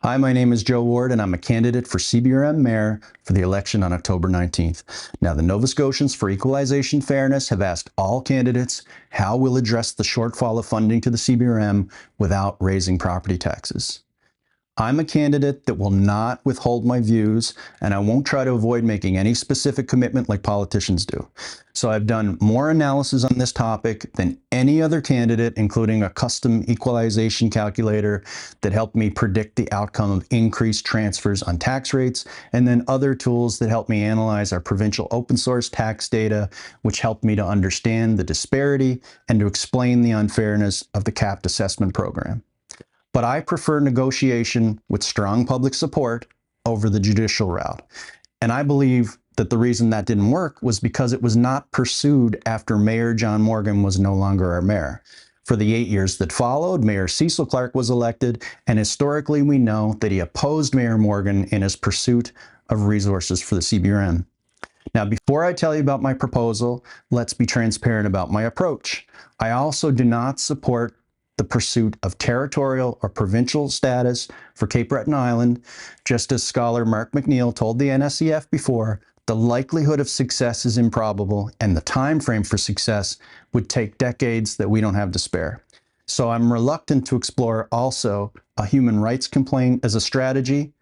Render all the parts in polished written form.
Hi, my name is Joe Ward, and I'm a candidate for CBRM Mayor for the election on October 19th. Now, the Nova Scotians for Equalization Fairness have asked all candidates how we'll address the shortfall of funding to the CBRM without raising property taxes. I'm a candidate that will not withhold my views, and I won't try to avoid making any specific commitment like politicians do. So I've done more analysis on this topic than any other candidate, including a custom equalization calculator that helped me predict the outcome of increased transfers on tax rates, and then other tools that helped me analyze our provincial open source tax data, which helped me to understand the disparity and to explain the unfairness of the capped assessment program. But I prefer negotiation with strong public support over the judicial route. And I believe that the reason that didn't work was because it was not pursued after Mayor John Morgan was no longer our mayor. For the 8 years that followed, Mayor Cecil Clark was elected, and historically we know that he opposed Mayor Morgan in his pursuit of resources for the CBRM. Now, before I tell you about my proposal, let's be transparent about my approach. I also do not support the pursuit of territorial or provincial status for Cape Breton Island. Just as scholar Mark McNeil told the NSEF before, the likelihood of success is improbable, and the time frame for success would take decades that we don't have to spare. So I'm reluctant to explore also a human rights complaint as a strategy,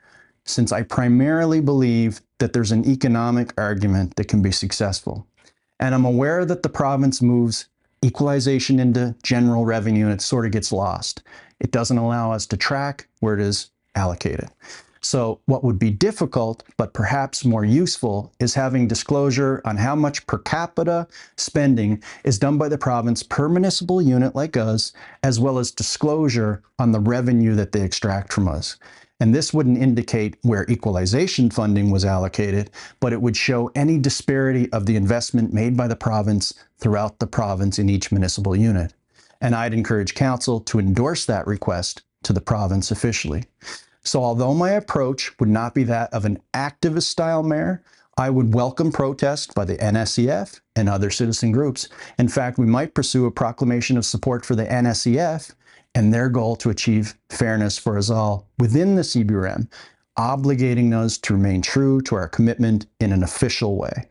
since I primarily believe that there's an economic argument that can be successful. And I'm aware that the province moves equalization into general revenue and it sort of gets lost. It doesn't allow us to track where it is allocated. So what would be difficult, but perhaps more useful, is having disclosure on how much per capita spending is done by the province per municipal unit like us, as well as disclosure on the revenue that they extract from us. And this wouldn't indicate where equalization funding was allocated, but it would show any disparity of the investment made by the province throughout the province in each municipal unit. And I'd encourage council to endorse that request to the province officially. So although my approach would not be that of an activist style mayor, I would welcome protest by the NSEF and other citizen groups. In fact, we might pursue a proclamation of support for the NSEF and their goal to achieve fairness for us all within the CBRM, obligating us to remain true to our commitment in an official way.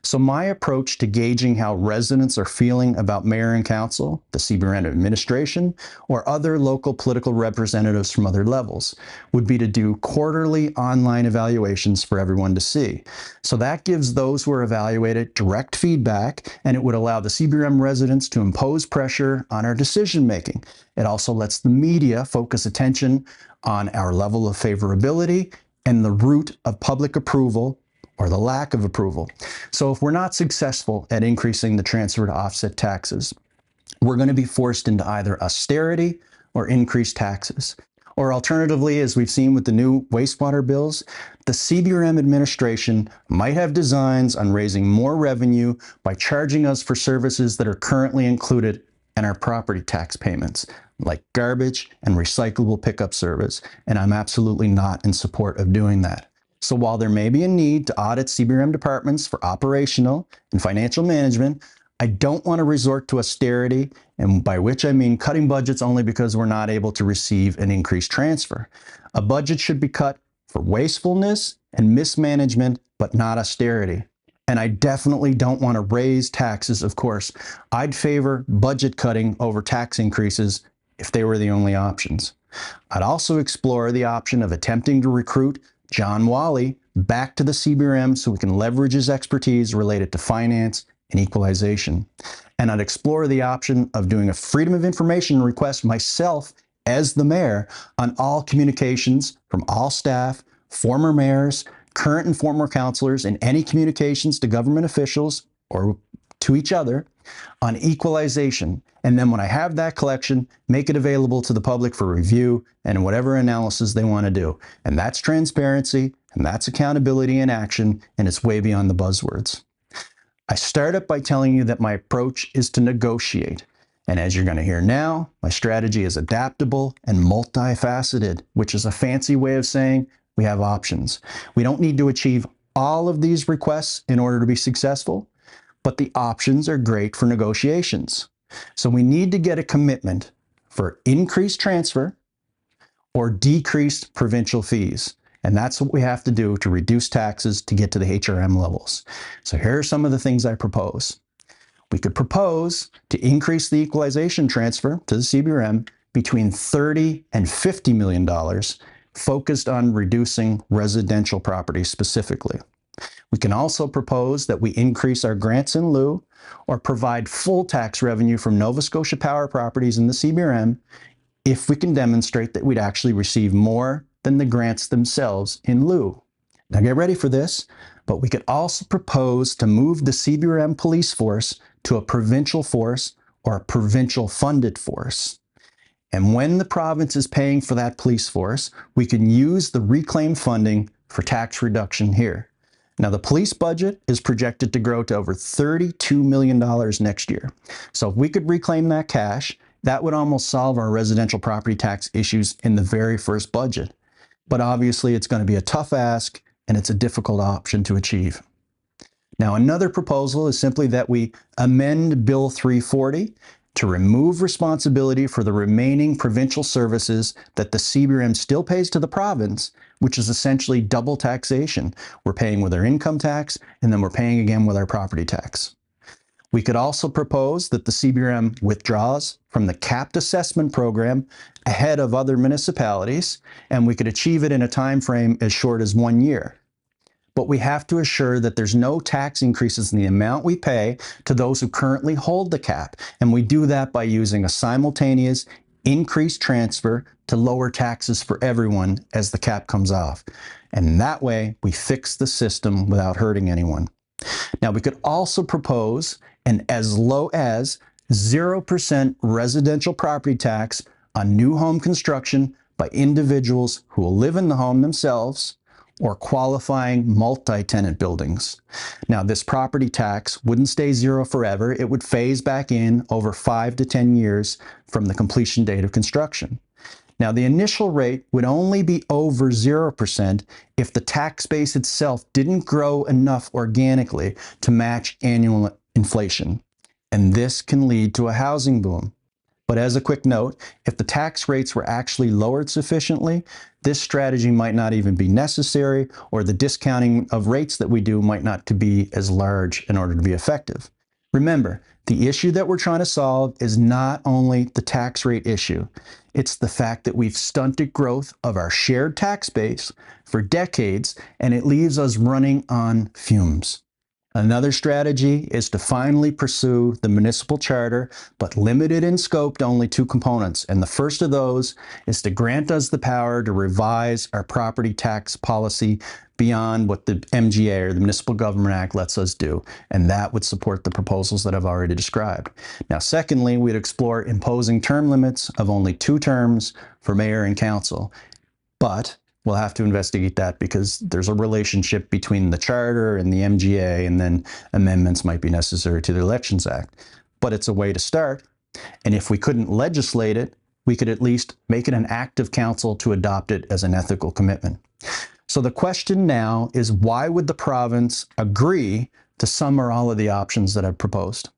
So my approach to gauging how residents are feeling about mayor and council, the CBRM administration, or other local political representatives from other levels would be to do quarterly online evaluations for everyone to see. So that gives those who are evaluated direct feedback, and it would allow the CBRM residents to impose pressure on our decision making. It also lets the media focus attention on our level of favorability and the root of public approval or the lack of approval. So if we're not successful at increasing the transfer to offset taxes, we're going to be forced into either austerity or increased taxes. Or alternatively, as we've seen with the new wastewater bills, the CBRM administration might have designs on raising more revenue by charging us for services that are currently included in our property tax payments, like garbage and recyclable pickup service. And I'm absolutely not in support of doing that. So while there may be a need to audit CBRM departments for operational and financial management, I don't want to resort to austerity, and by which I mean cutting budgets only because we're not able to receive an increased transfer. A budget should be cut for wastefulness and mismanagement, but not austerity. And I definitely don't want to raise taxes, of course. I'd favor budget cutting over tax increases if they were the only options. I'd also explore the option of attempting to recruit John Wally back to the CBRM so we can leverage his expertise related to finance and equalization. And I'd explore the option of doing a Freedom of Information request myself as the mayor on all communications from all staff, former mayors, current and former councilors, and any communications to government officials or to each other on equalization. And then when I have that collection, make it available to the public for review and whatever analysis they want to do. And that's transparency, and that's accountability in action, and it's way beyond the buzzwords. I start up by telling you that my approach is to negotiate. And as you're going to hear now, my strategy is adaptable and multifaceted, which is a fancy way of saying we have options. We don't need to achieve all of these requests in order to be successful, but the options are great for negotiations. So we need to get a commitment for increased transfer or decreased provincial fees. And that's what we have to do to reduce taxes to get to the HRM levels. So here are some of the things I propose. We could propose to increase the equalization transfer to the CBRM between $30 and $50 million, focused on reducing residential property specifically. We can also propose that we increase our grants in lieu or provide full tax revenue from Nova Scotia Power properties in the CBRM if we can demonstrate that we'd actually receive more than the grants themselves in lieu. Now get ready for this, but we could also propose to move the CBRM police force to a provincial force or a provincial funded force. And when the province is paying for that police force, we can use the reclaimed funding for tax reduction here. Now, the police budget is projected to grow to over $32 million next year. So if we could reclaim that cash, that would almost solve our residential property tax issues in the very first budget. But obviously, it's going to be a tough ask, and it's a difficult option to achieve. Now, another proposal is simply that we amend Bill 340 to remove responsibility for the remaining provincial services that the CBRM still pays to the province, which is essentially double taxation. We're paying with our income tax, and then we're paying again with our property tax. We could also propose that the CBRM withdraws from the capped assessment program ahead of other municipalities, and we could achieve it in a time frame as short as 1 year. But we have to assure that there's no tax increases in the amount we pay to those who currently hold the cap. And we do that by using a simultaneous increased transfer to lower taxes for everyone as the cap comes off. And that way we fix the system without hurting anyone. Now we could also propose an as low as 0% residential property tax on new home construction by individuals who will live in the home themselves or qualifying multi-tenant buildings. Now, this property tax wouldn't stay zero forever. It would phase back in over 5 to 10 years from the completion date of construction. Now, the initial rate would only be over 0% if the tax base itself didn't grow enough organically to match annual inflation. And this can lead to a housing boom. But as a quick note, if the tax rates were actually lowered sufficiently, this strategy might not even be necessary, or the discounting of rates that we do might not be as large in order to be effective. Remember, the issue that we're trying to solve is not only the tax rate issue, it's the fact that we've stunted growth of our shared tax base for decades, and it leaves us running on fumes. Another strategy is to finally pursue the municipal charter, but limited in scope to only 2 components. And the first of those is to grant us the power to revise our property tax policy beyond what the MGA or the Municipal Government Act lets us do. And that would support the proposals that I've already described. Now, secondly, we'd explore imposing term limits of only 2 terms for mayor and council. But we'll have to investigate that because there's a relationship between the charter and the MGA, and then amendments might be necessary to the Elections Act. But it's a way to start. And if we couldn't legislate it, we could at least make it an act of council to adopt it as an ethical commitment. So the question now is, why would the province agree to some or all of the options that I've proposed?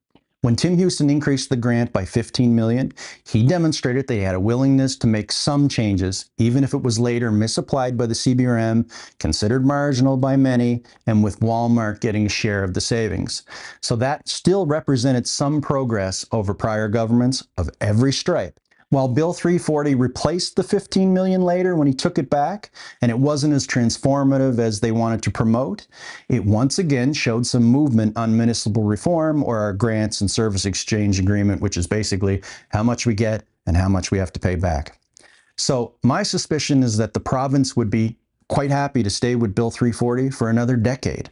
When Tim Houston increased the grant by $15 million, he demonstrated they had a willingness to make some changes, even if it was later misapplied by the CBRM, considered marginal by many, and with Walmart getting a share of the savings. So that still represented some progress over prior governments of every stripe. While Bill 340 replaced the $15 million later when he took it back, and it wasn't as transformative as they wanted to promote, it once again showed some movement on municipal reform, or our grants and service exchange agreement, which is basically how much we get and how much we have to pay back. So my suspicion is that the province would be quite happy to stay with Bill 340 for another decade.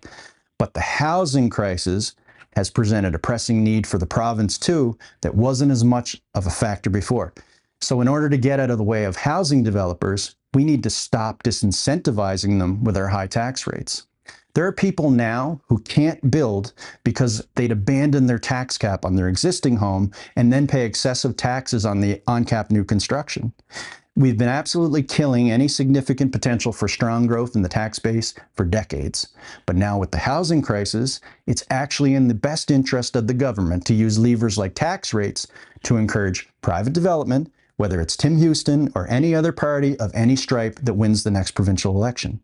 But the housing crisis has presented a pressing need for the province too that wasn't as much of a factor before. So in order to get out of the way of housing developers, we need to stop disincentivizing them with our high tax rates. There are people now who can't build because they'd abandon their tax cap on their existing home and then pay excessive taxes on the on-cap new construction. We've been absolutely killing any significant potential for strong growth in the tax base for decades. But now with the housing crisis, it's actually in the best interest of the government to use levers like tax rates to encourage private development, whether it's Tim Houston or any other party of any stripe that wins the next provincial election.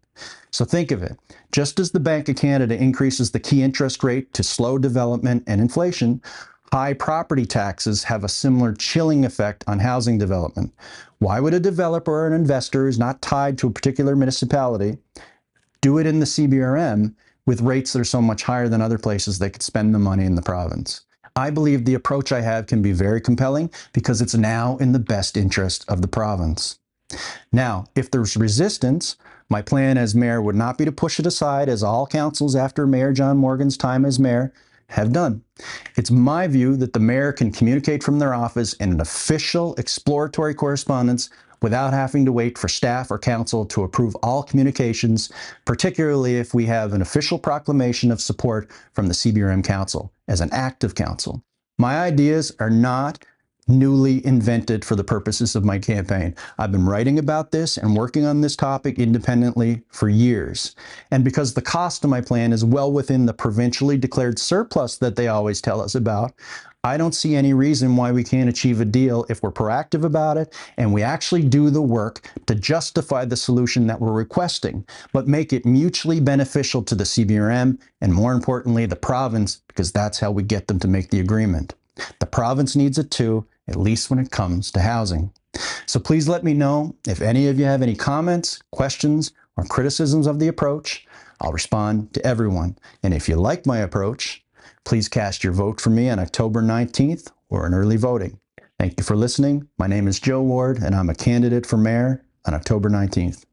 So think of it. Just as the Bank of Canada increases the key interest rate to slow development and inflation, high property taxes have a similar chilling effect on housing development. Why would a developer or an investor who's not tied to a particular municipality do it in the CBRM with rates that are so much higher than other places they could spend the money in the province? I believe the approach I have can be very compelling because it's now in the best interest of the province. Now, if there's resistance, my plan as mayor would not be to push it aside, as all councils after Mayor John Morgan's time as mayor have done. It's my view that the mayor can communicate from their office in an official exploratory correspondence without having to wait for staff or council to approve all communications, particularly if we have an official proclamation of support from the CBRM Council as an active council. My ideas are not newly invented for the purposes of my campaign. I've been writing about this and working on this topic independently for years. And because the cost of my plan is well within the provincially declared surplus that they always tell us about, I don't see any reason why we can't achieve a deal if we're proactive about it and we actually do the work to justify the solution that we're requesting, but make it mutually beneficial to the CBRM and, more importantly, the province, because that's how we get them to make the agreement. The province needs it too, at least when it comes to housing. So please let me know if any of you have any comments, questions, or criticisms of the approach. I'll respond to everyone. And if you like my approach, please cast your vote for me on October 19th or in early voting. Thank you for listening. My name is Joe Ward, and I'm a candidate for mayor on October 19th.